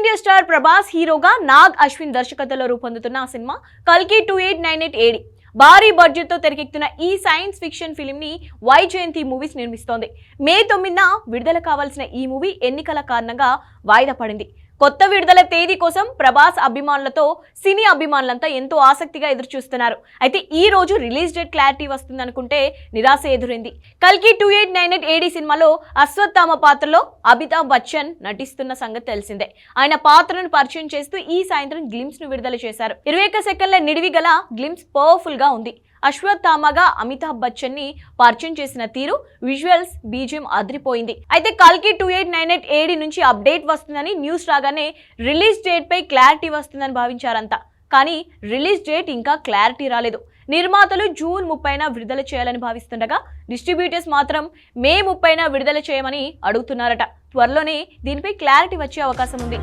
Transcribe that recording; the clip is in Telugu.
ఐపీఎస్ స్టార్ ప్రభాస్ హీరోగా నాగ్ అశ్విన్ దర్శకత్వంలో రూపొందుతున్న ఆ సినిమా కల్కి 2898 AD భారీ బడ్జెట్ తో తెరకెక్కుతున్న ఈ సైన్స్ ఫిక్షన్ ఫిల్మ్ ని వైజయంతి మూవీస్ నిర్మిస్తోంది. మే 9న విడుదల కావాల్సిన ఈ మూవీ ఎన్నికల కారణంగా వాయిదా పడింది. కొత్త విడుదల తేదీ కోసం ప్రభాస్ అభిమానులతో సినీ అభిమానులంతా ఎంతో ఆసక్తిగా ఎదురుచూస్తున్నారు. అయితే ఈ రోజు రిలీజ్ డేట్ క్లారిటీ వస్తుందనుకుంటే నిరాశ ఎదురైంది. కల్కి 2898 AD సినిమాలో అశ్వత్థామ పాత్రలో అమితాబ్ బచ్చన్ నటిస్తున్న సంగతి తెలిసిందే. ఆయన పాత్రను పరిచయం చేస్తూ ఈ సాయంత్రం గ్లిమ్స్ ను విడుదల చేశారు. 21 సెకండ్ల నిడివి గల గ్లిమ్స్ పవర్ఫుల్ గా ఉంది. అశ్వత్థామగా అమితాబ్ బచ్చన్ ని పరిచయం చేసిన తీరు, విజువల్స్, బీజిఎం అదిరిపోయింది. అయితే కల్కి 2898 AD నుంచి అప్డేట్ వస్తుందని న్యూస్ రాగానే రిలీజ్ డేట్ పై క్లారిటీ వస్తుందని భావించారంతా. కానీ రిలీజ్ డేట్ ఇంకా క్లారిటీ రాలేదు. నిర్మాతలు జూన్ 30న విడుదల చేయాలని భావిస్తుండగా డిస్ట్రిబ్యూటర్స్ మాత్రం మే 30న విడుదల చేయమని అడుగుతున్నారట. త్వరలోనే దీనిపై క్లారిటీ వచ్చే అవకాశం ఉంది.